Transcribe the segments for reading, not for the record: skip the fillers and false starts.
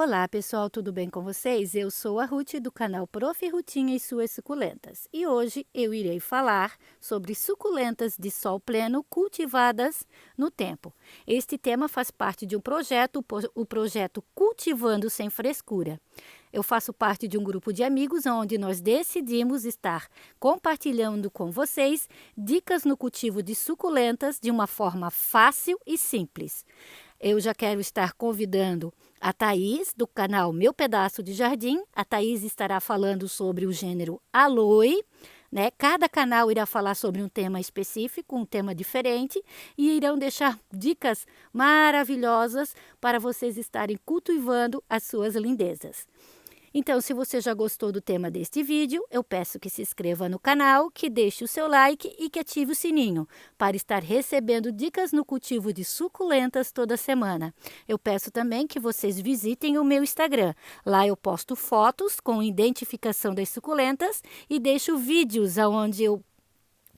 Olá pessoal, tudo bem com vocês? Eu sou a Ruth do canal Prof. Rutinha e suas suculentas e hoje eu irei falar sobre suculentas de sol pleno cultivadas no tempo. Este tema faz parte de um projeto, o projeto Cultivando Sem Frescura. Eu faço parte de um grupo de amigos onde nós decidimos estar compartilhando com vocês dicas no cultivo de suculentas de uma forma fácil e simples. Eu já quero estar convidando a Thaís, do canal Meu Pedaço de Jardim. A Thaís estará falando sobre o gênero Aloe, né? Cada canal irá falar sobre um tema específico, um tema diferente, e irão deixar dicas maravilhosas para vocês estarem cultivando as suas lindezas. Então, se você já gostou do tema deste vídeo, eu peço que se inscreva no canal, que deixe o seu like e que ative o sininho para estar recebendo dicas no cultivo de suculentas toda semana. Eu peço também que vocês visitem o meu Instagram. Lá eu posto fotos com identificação das suculentas e deixo vídeos onde eu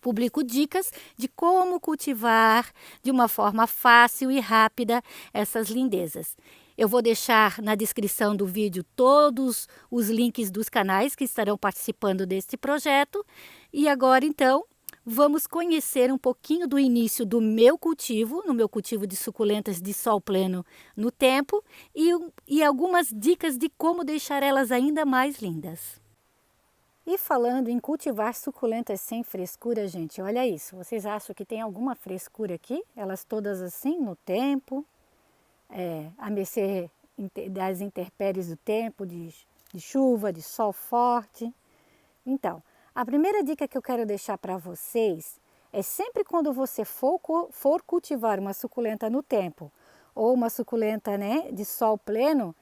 publico dicas de como cultivar de uma forma fácil e rápida essas lindezas. Eu vou deixar na descrição do vídeo todos os links dos canais que estarão participando deste projeto. E agora, então, vamos conhecer um pouquinho do início do meu cultivo, no meu cultivo de suculentas de sol pleno no tempo, e algumas dicas de como deixar elas ainda mais lindas. E falando em cultivar suculentas sem frescura, gente, olha isso. Vocês acham que tem alguma frescura aqui? Elas todas assim no tempo? A mercê das intempéries do tempo, de chuva, de sol forte. Então, a primeira dica que eu quero deixar para vocês é sempre quando você for cultivar uma suculenta no tempo, ou uma suculenta, né, de sol pleno,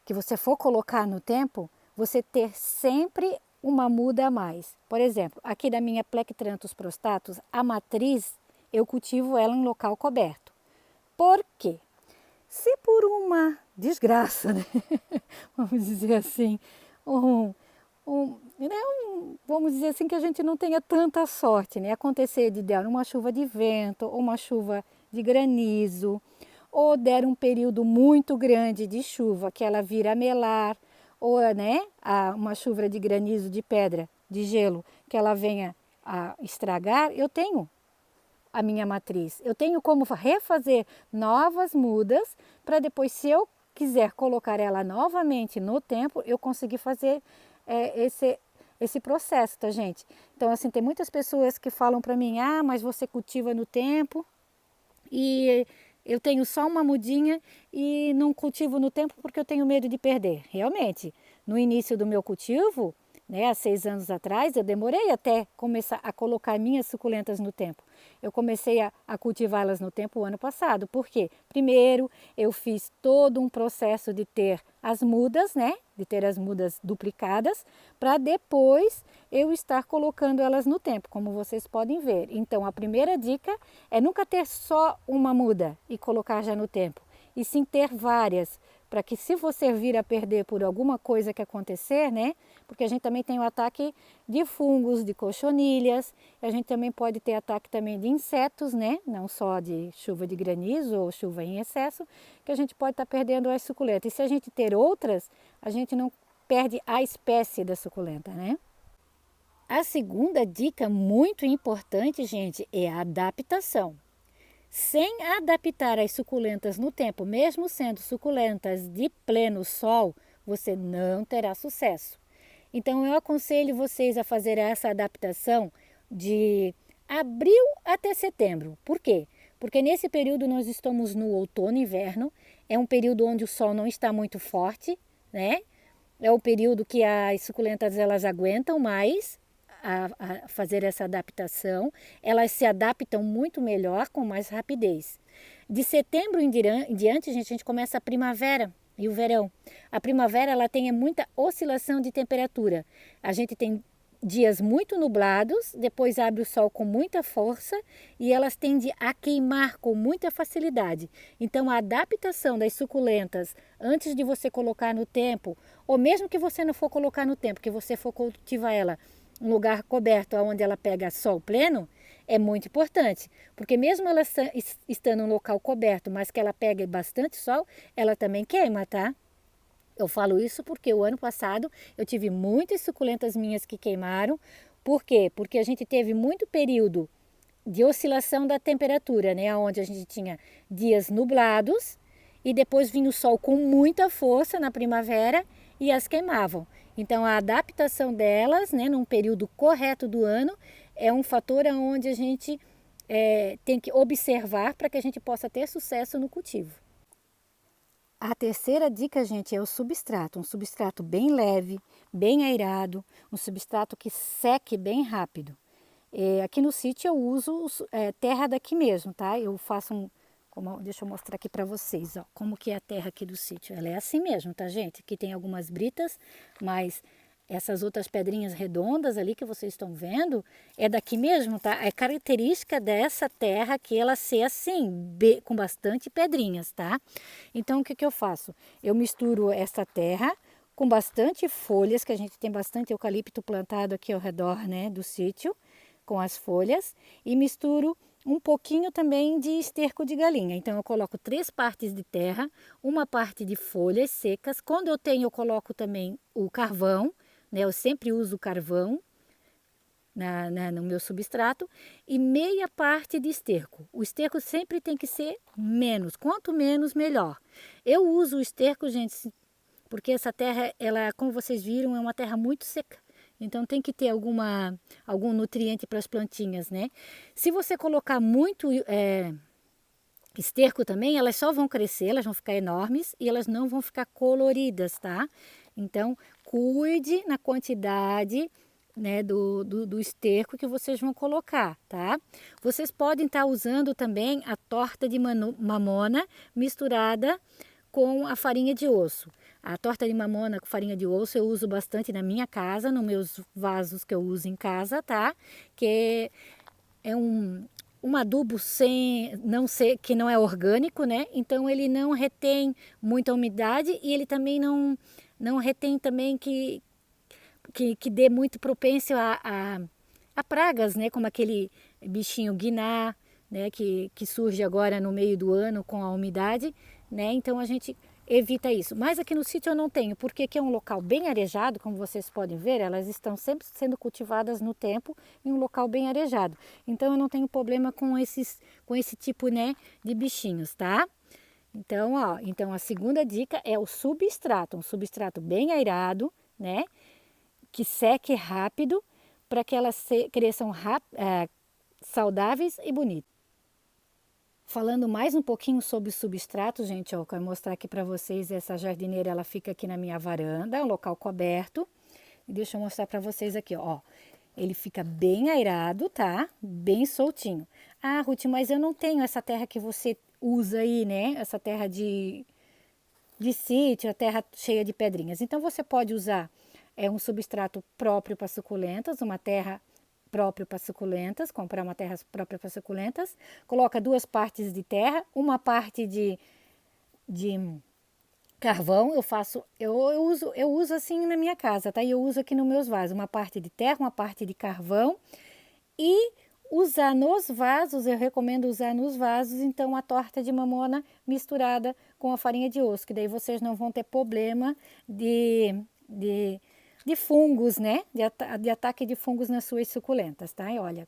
que você for colocar no tempo, você ter sempre uma muda a mais. Por exemplo, aqui da minha Plectranthus prostratus, a matriz, eu cultivo ela em local coberto. Por quê? Se por uma desgraça, né? Vamos dizer assim, vamos dizer assim que a gente não tenha tanta sorte, né? Acontecer de dar uma chuva de vento, ou uma chuva de granizo, ou der um período muito grande de chuva que ela vira melar, ou né, uma chuva de granizo, de pedra, de gelo, que ela venha a estragar, eu tenho a minha matriz. Eu tenho como refazer novas mudas para depois, se eu quiser colocar ela novamente no tempo, eu conseguir fazer esse processo, tá, gente? Então, assim, tem muitas pessoas que falam para mim, mas você cultiva no tempo e eu tenho só uma mudinha e não cultivo no tempo porque eu tenho medo de perder. Realmente, no início do meu cultivo, né, há 6 anos atrás, eu demorei até começar a colocar minhas suculentas no tempo. Eu comecei a cultivá-las no tempo o ano passado. Por quê? Primeiro, eu fiz todo um processo de ter as mudas, né? De ter as mudas duplicadas, para depois eu estar colocando elas no tempo, como vocês podem ver. Então, a primeira dica é nunca ter só uma muda e colocar já no tempo, e sim ter várias, para que se você vir a perder por alguma coisa que acontecer, né? Porque a gente também tem o ataque de fungos, de cochonilhas, a gente também pode ter ataque também de insetos, né? Não só de chuva de granizo ou chuva em excesso, que a gente pode estar perdendo as suculentas. E se a gente ter outras, a gente não perde a espécie da suculenta, né? A segunda dica muito importante, gente, é a adaptação. Sem adaptar as suculentas no tempo, mesmo sendo suculentas de pleno sol, você não terá sucesso. Então, eu aconselho vocês a fazer essa adaptação de abril até setembro. Por quê? Porque nesse período nós estamos no outono e inverno, é um período onde o sol não está muito forte, né? É o período que as suculentas elas aguentam mais a fazer essa adaptação, elas se adaptam muito melhor, com mais rapidez. De setembro em diante, a gente começa a primavera e o verão. A primavera ela tem muita oscilação de temperatura. A gente tem dias muito nublados, depois abre o sol com muita força e elas tendem a queimar com muita facilidade. Então, a adaptação das suculentas antes de você colocar no tempo, ou mesmo que você não for colocar no tempo, que você for cultivar ela um lugar coberto onde ela pega sol pleno, é muito importante, porque mesmo ela estando em um local coberto, mas que ela pega bastante sol, ela também queima, tá? Eu falo isso porque o ano passado eu tive muitas suculentas minhas que queimaram. Por quê? Porque a gente teve muito período de oscilação da temperatura, né? Onde a gente tinha dias nublados e depois vinha o sol com muita força na primavera e as queimavam. Então a adaptação delas, né, num período correto do ano, é um fator onde a gente tem que observar para que a gente possa ter sucesso no cultivo. A terceira dica, gente, é o substrato. Um substrato bem leve, bem aerado, um substrato que seque bem rápido. Aqui no sítio eu uso terra daqui mesmo, tá? Eu faço deixa eu mostrar aqui para vocês, ó, como que é a terra aqui do sítio. Ela é assim mesmo, tá, gente? Aqui tem algumas britas, mas essas outras pedrinhas redondas ali que vocês estão vendo é daqui mesmo, tá? É característica dessa terra que ela ser assim, com bastante pedrinhas, tá? Então o que que eu faço? Eu misturo essa terra com bastante folhas, que a gente tem bastante eucalipto plantado aqui ao redor, né, do sítio, com as folhas, e misturo um pouquinho também de esterco de galinha. Então eu coloco 3 partes de terra, uma parte de folhas secas. Quando eu tenho, eu coloco também o carvão, né? Eu sempre uso carvão no meu substrato e meia parte de esterco. O esterco sempre tem que ser menos, quanto menos melhor. Eu uso o esterco, gente, porque essa terra, ela, como vocês viram, é uma terra muito seca. Então tem que ter algum nutriente para as plantinhas, né? Se você colocar muito esterco também, elas só vão crescer, elas vão ficar enormes e elas não vão ficar coloridas, tá? Então cuide na quantidade, né, do esterco que vocês vão colocar, tá? Vocês podem estar usando também a torta de mamona misturada com a farinha de osso. A torta de mamona com farinha de osso eu uso bastante na minha casa, nos meus vasos que eu uso em casa, tá? Que é um adubo que não é orgânico, né? Então ele não retém muita umidade e ele também não retém também que dê muito propêncio a pragas, né? Como aquele bichinho guiná, né? Que surge agora no meio do ano com a umidade, né? Então a gente evita isso. Mas aqui no sítio eu não tenho, porque aqui é um local bem arejado, como vocês podem ver, elas estão sempre sendo cultivadas no tempo em um local bem arejado. Então eu não tenho problema com esse tipo, né, de bichinhos, tá? Então, ó, então a segunda dica é o substrato, um substrato bem aerado, né, que seque rápido para que elas cresçam saudáveis e bonitas. Falando mais um pouquinho sobre o substrato, gente, ó, eu quero mostrar aqui para vocês, essa jardineira, ela fica aqui na minha varanda, é um local coberto. E deixa eu mostrar para vocês aqui, ó. Ele fica bem aerado, tá? Bem soltinho. Ah, Ruth, mas eu não tenho essa terra que você usa aí, né? Essa terra de sítio, a terra cheia de pedrinhas. Então você pode usar um substrato próprio para suculentas, uma terra próprio para suculentas, comprar uma terra própria para suculentas, coloca 2 partes de terra, uma parte de carvão, eu uso assim na minha casa, tá? E eu uso aqui nos meus vasos, uma parte de terra, uma parte de carvão e usar nos vasos, eu recomendo usar nos vasos, então a torta de mamona misturada com a farinha de osso, que daí vocês não vão ter problema de fungos, né? De ataque de fungos nas suas suculentas, tá? E olha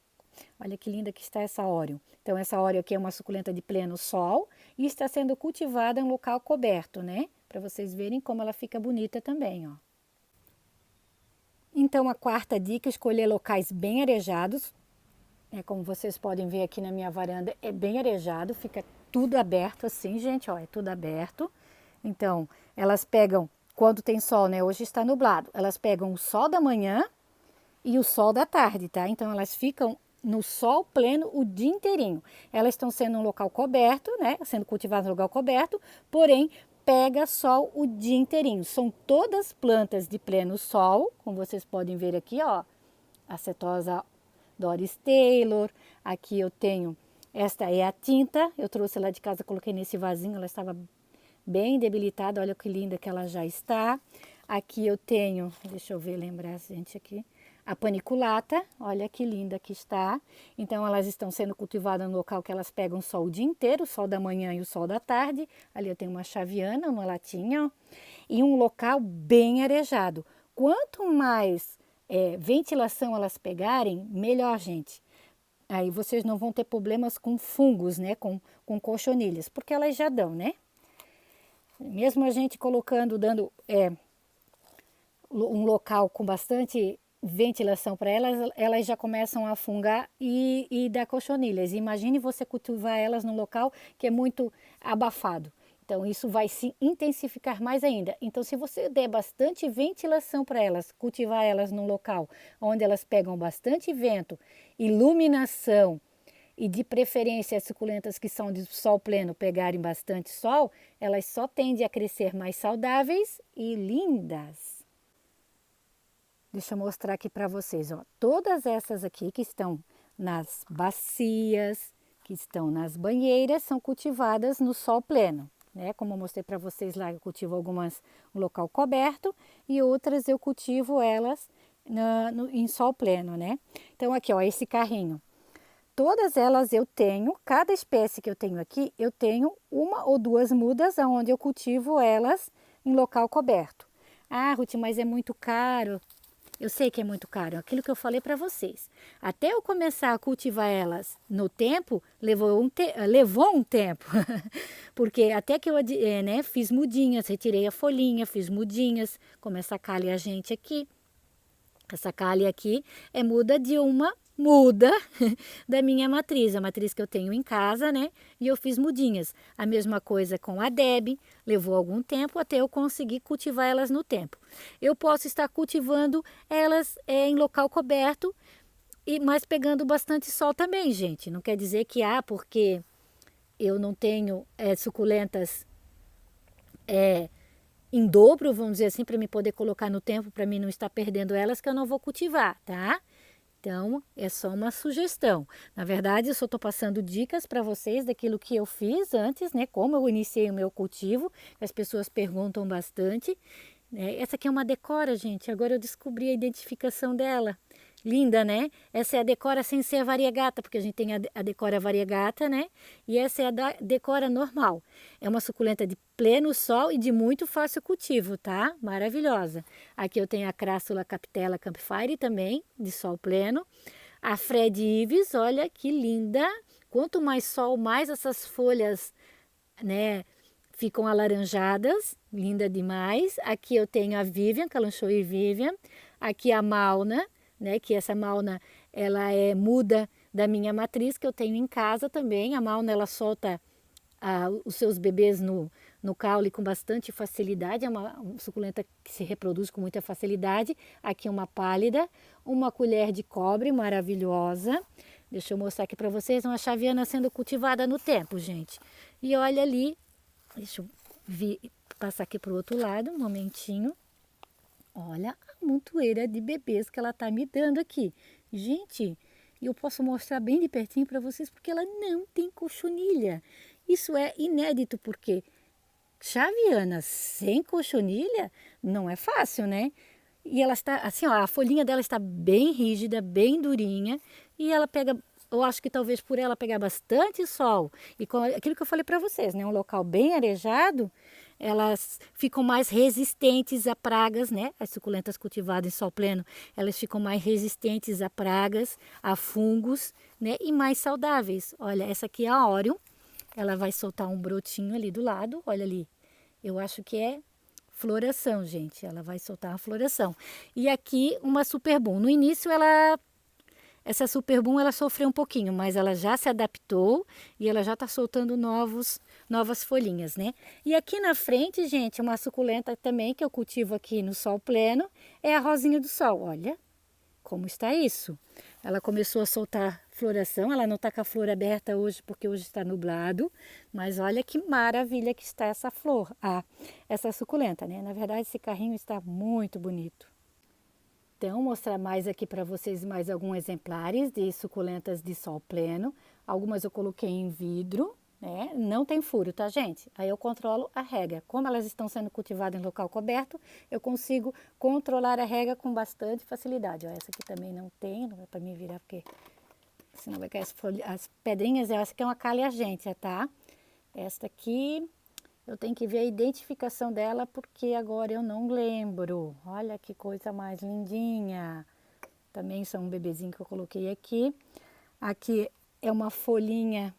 que linda que está essa óreo. Então essa óreo aqui é uma suculenta de pleno sol e está sendo cultivada em um local coberto, né? Para vocês verem como ela fica bonita também, ó. Então a quarta dica, escolher locais bem arejados. Como vocês podem ver aqui na minha varanda, é bem arejado, fica tudo aberto assim, gente, ó, é tudo aberto. Então, elas pegam, quando tem sol, né, hoje está nublado, elas pegam o sol da manhã e o sol da tarde, tá? Então, elas ficam no sol pleno o dia inteirinho. Elas estão sendo um local coberto, né, sendo cultivadas no local coberto, porém, pega sol o dia inteirinho. São todas plantas de pleno sol, como vocês podem ver aqui, ó, a setosa Doris Taylor, aqui eu tenho, esta é a tinta, eu trouxe lá de casa, coloquei nesse vasinho, ela estava bem debilitada, olha que linda que ela já está. Aqui eu tenho, deixa eu ver, lembrar, gente, aqui. A paniculata, olha que linda que está. Então elas estão sendo cultivadas no local que elas pegam sol o dia inteiro, o sol da manhã e o sol da tarde. Ali eu tenho uma chaviana, uma latinha, ó, e um local bem arejado. Quanto mais ventilação elas pegarem, melhor, gente. Aí vocês não vão ter problemas com fungos, né? Com cochonilhas, porque elas já dão, né? Mesmo a gente colocando, dando um local com bastante ventilação para elas, elas já começam a fungar e dar cochonilhas. Imagine você cultivar elas num local que é muito abafado. Então, isso vai se intensificar mais ainda. Então, se você der bastante ventilação para elas, cultivar elas num local onde elas pegam bastante vento, iluminação e de preferência as suculentas que são de sol pleno pegarem bastante sol, elas só tendem a crescer mais saudáveis e lindas. Deixa eu mostrar aqui para vocês, ó. Todas essas aqui que estão nas bacias, que estão nas banheiras, são cultivadas no sol pleno, né? Como eu mostrei para vocês lá, eu cultivo algumas no local coberto e outras eu cultivo elas em sol pleno, né? Então aqui, ó, esse carrinho. Todas elas eu tenho, cada espécie que eu tenho aqui, eu tenho uma ou duas mudas onde eu cultivo elas em local coberto. Ah, Ruth, mas é muito caro. Eu sei que é muito caro, aquilo que eu falei para vocês. Até eu começar a cultivar elas no tempo, levou um tempo. Porque até que eu fiz mudinhas, retirei a folhinha, fiz mudinhas, como essa calha gente aqui. Essa calha aqui é muda de uma muda da minha matriz, a matriz que eu tenho em casa, né? E eu fiz mudinhas. A mesma coisa com a Deb, levou algum tempo até eu conseguir cultivar elas no tempo. Eu posso estar cultivando elas em local coberto, mas pegando bastante sol também, gente. Não quer dizer que porque eu não tenho suculentas em dobro, vamos dizer assim, para me poder colocar no tempo, para mim não estar perdendo elas, que eu não vou cultivar, tá? Então, é só uma sugestão. Na verdade, eu só estou passando dicas para vocês daquilo que eu fiz antes, né? Como eu iniciei o meu cultivo, as pessoas perguntam bastante. Essa aqui é uma decora, gente. Agora eu descobri a identificação dela. Linda, né? Essa é a decora sem ser a variegata, porque a gente tem a decora variegata, né? E essa é a decora normal. É uma suculenta de pleno sol e de muito fácil cultivo, tá? Maravilhosa. Aqui eu tenho a Crassula capitella campfire também, de sol pleno. A Fred Ives, olha que linda. Quanto mais sol, mais essas folhas, né, ficam alaranjadas. Linda demais. Aqui eu tenho a Vivian, Kalanchoe Vivian. Aqui a Mauna, né, que essa Mauna, ela é muda da minha matriz, que eu tenho em casa também. A Mauna, ela solta os seus bebês no caule com bastante facilidade. É uma suculenta que se reproduz com muita facilidade. Aqui uma pálida, uma colher de cobre maravilhosa. Deixa eu mostrar aqui para vocês, uma chaviana sendo cultivada no tempo, gente. E olha ali, deixa eu passar aqui para o outro lado, um momentinho. Olha a montoeira de bebês que ela está me dando aqui. Gente, eu posso mostrar bem de pertinho para vocês porque ela não tem cochonilha. Isso é inédito porque chaviana sem cochonilha não é fácil, né? E ela está assim, ó, a folhinha dela está bem rígida, bem durinha e ela pega, eu acho que talvez por ela pegar bastante sol e com aquilo que eu falei para vocês, né, um local bem arejado, elas ficam mais resistentes a pragas, né? As suculentas cultivadas em sol pleno, elas ficam mais resistentes a pragas, a fungos, né? E mais saudáveis. Olha, essa aqui é a Orion. Ela vai soltar um brotinho ali do lado, olha ali. Eu acho que é floração, gente. Ela vai soltar uma floração. E aqui uma Super Boom. No início essa Super Boom ela sofreu um pouquinho, mas ela já se adaptou e ela já está soltando novas folhinhas, né? E aqui na frente, gente, uma suculenta também que eu cultivo aqui no sol pleno é a Rosinha do Sol. Olha como está isso. Ela começou a soltar floração, ela não está com a flor aberta hoje porque hoje está nublado, mas olha que maravilha que está essa flor, essa suculenta, né? Na verdade esse carrinho está muito bonito. Então, mostrar mais aqui para vocês mais alguns exemplares de suculentas de sol pleno. Algumas eu coloquei em vidro, né? Não tem furo, tá, gente? Aí eu controlo a rega. Como elas estão sendo cultivadas em local coberto, eu consigo controlar a rega com bastante facilidade. Ó, essa aqui também não tem, não é para mim virar porque senão vai cair as pedrinhas. Essa aqui é uma calha-agência, tá? Esta aqui eu tenho que ver a identificação dela porque agora eu não lembro. Olha que coisa mais lindinha. Também são um bebezinho que eu coloquei aqui. Aqui é uma folhinha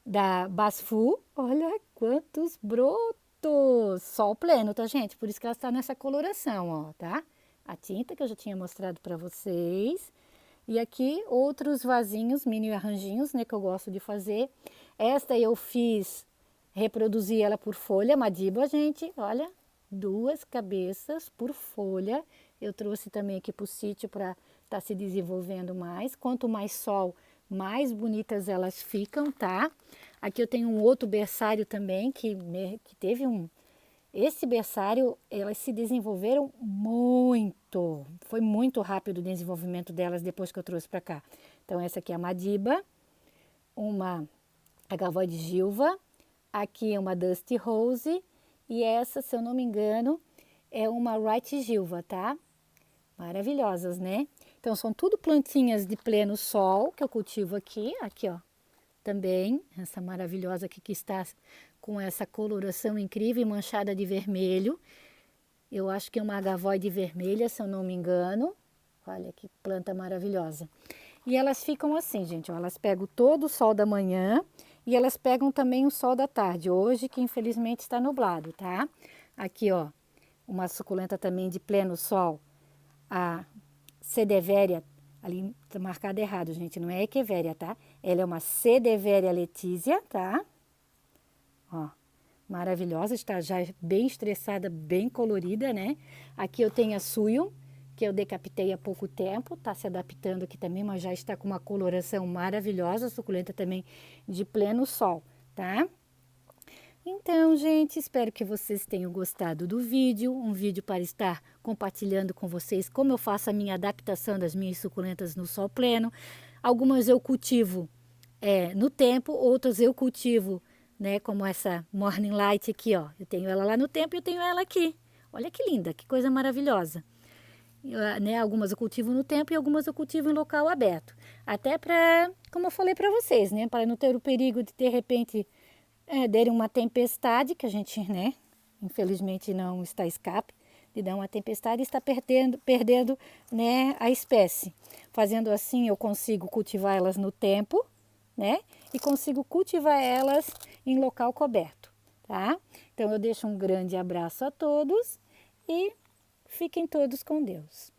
da Basfu. Olha quantos brotos! Sol pleno, tá, gente? Por isso que ela está nessa coloração, ó, tá? A tinta que eu já tinha mostrado para vocês. E aqui outros vasinhos, mini arranjinhos, né, que eu gosto de fazer. Esta eu fiz, reproduzi ela por folha, Madiba, gente, olha, 2 cabeças por folha. Eu trouxe também aqui para o sítio para estar se desenvolvendo mais. Quanto mais sol, mais bonitas elas ficam, tá? Aqui eu tenho um outro berçário também que teve um... Esse berçário, elas se desenvolveram muito. Foi muito rápido o desenvolvimento delas depois que eu trouxe para cá. Então, essa aqui é a Madiba, uma Agavoide de Gilva, aqui é uma Dusty Rose e essa, se eu não me engano, é uma Wright Gilva, tá? Maravilhosas, né? Então, são tudo plantinhas de pleno sol que eu cultivo aqui. Aqui, ó, também, essa maravilhosa aqui que está com essa coloração incrível e manchada de vermelho. Eu acho que é uma agavoide vermelha, se eu não me engano. Olha que planta maravilhosa. E elas ficam assim, gente, ó, elas pegam todo o sol da manhã e elas pegam também o sol da tarde. Hoje, que infelizmente está nublado, tá? Aqui, ó, uma suculenta também de pleno sol, a Sedeveria, ali tá marcado errado, gente, não é Echeveria, tá? Ela é uma Sedeveria Letizia, tá? Ó, maravilhosa, está já bem estressada, bem colorida, né? Aqui eu tenho a Suyo, que eu decapitei há pouco tempo, tá se adaptando aqui também, mas já está com uma coloração maravilhosa, suculenta também de pleno sol, tá? Então, gente, espero que vocês tenham gostado do vídeo, um vídeo para estar compartilhando com vocês como eu faço a minha adaptação das minhas suculentas no sol pleno. Algumas eu cultivo no tempo, outras eu cultivo, né, como essa Morning Light aqui, ó. Eu tenho ela lá no tempo e eu tenho ela aqui. Olha que linda, que coisa maravilhosa. Né, algumas eu cultivo no tempo e algumas eu cultivo em local aberto. Até para, como eu falei para vocês, né, para não ter o perigo de repente der uma tempestade, que a gente, né, infelizmente não está a escape, de dar uma tempestade e está perdendo, né, a espécie. Fazendo assim, eu consigo cultivar elas no tempo, né, e consigo cultivar elas em local coberto, tá? Então, eu deixo um grande abraço a todos e fiquem todos com Deus.